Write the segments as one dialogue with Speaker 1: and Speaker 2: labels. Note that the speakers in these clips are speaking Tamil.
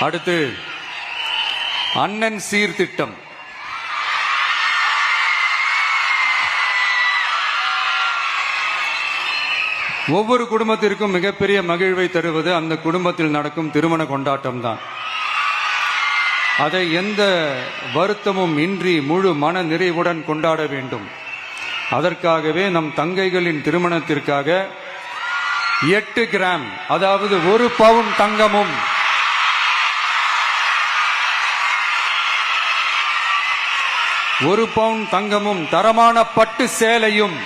Speaker 1: அடுத்து அண்ணன் சீர்திட்டம். ஒவ்வொரு குடும்பத்திற்கும் மிகப்பெரிய மகிழ்வை தருவது அந்த குடும்பத்தில் நடக்கும் திருமண கொண்டாட்டம் தான். அதை எந்த வருத்தமும் இன்றி முழு மன நிறைவுடன் கொண்டாட வேண்டும். அதற்காகவே நம் தங்கைகளின் திருமணத்திற்காக 8 கிராம், அதாவது 1 பவுன் தங்கமும் 1 பவுன் தங்கமும் தரமான பட்டு சேலையும்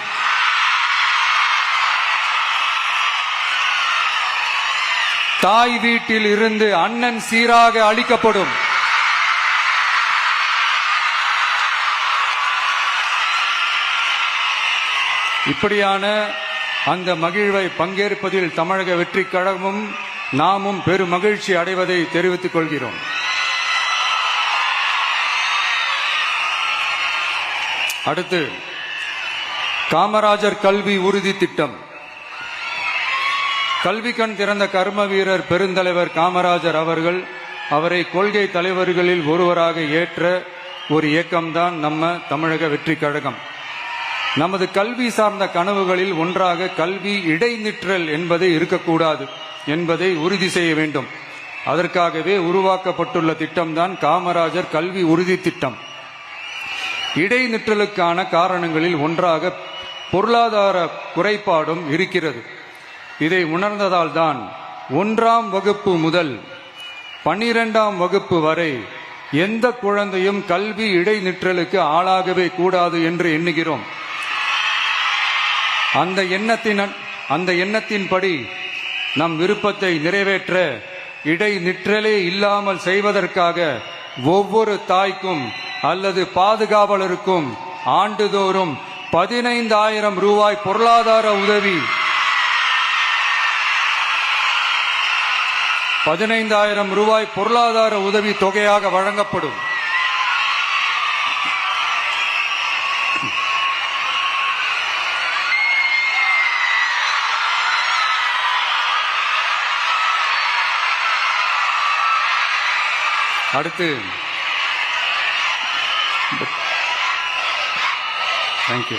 Speaker 1: தாய் வீட்டில் இருந்து அண்ணன் சீராக அளிக்கப்படும். இப்படியான அந்த மகிழ்வை பங்கேற்பதில் தமிழக வெற்றி கழகமும் நாமும் பெரும் மகிழ்ச்சி அடைவதை தெரிவித்துக் கொள்கிறோம். அடுத்து காமராஜர் கல்வி உறுதி திட்டம். கல்வி கண் திறந்த கர்ம வீரர் பெருந்தலைவர் காமராஜர் அவர்கள் அவரை கொள்கை தலைவர்களில் ஒருவராக ஏற்ற ஒரு இயக்கம்தான் நம்ம தமிழக வெற்றி கழகம். நமது கல்வி சார்ந்த கனவுகளில் ஒன்றாக கல்வி இடைநிற்றல் என்பதை இருக்கக்கூடாது என்பதை உறுதி செய்ய வேண்டும். அதற்காகவே உருவாக்கப்பட்டுள்ள திட்டம்தான் காமராஜர் கல்வி உறுதி திட்டம். இடைநிற்றலுக்கான காரணங்களில் ஒன்றாக பொருளாதார குறைபாடும் இருக்கிறது. இதை உணர்ந்ததால் தான் 1ஆம் வகுப்பு முதல் 12ஆம் வகுப்பு வரை எந்த குழந்தையும் கல்வி இடைநிற்றலுக்கு ஆளாகவே கூடாது என்று எண்ணுகிறோம். அந்த எண்ணத்தின்படி நம் விருப்பத்தை நிறைவேற்ற இடைநிற்றலே இல்லாமல் செய்வதற்காக ஒவ்வொரு தாய்க்கும் அல்லது பாதுகாவலருக்கும் ஆண்டுதோறும் 15,000 ரூபாய் பொருளாதார உதவி 15,000 ரூபாய் பொருளாதார உதவி தொகையாக வழங்கப்படும். அடுத்து தேங்க்யூ.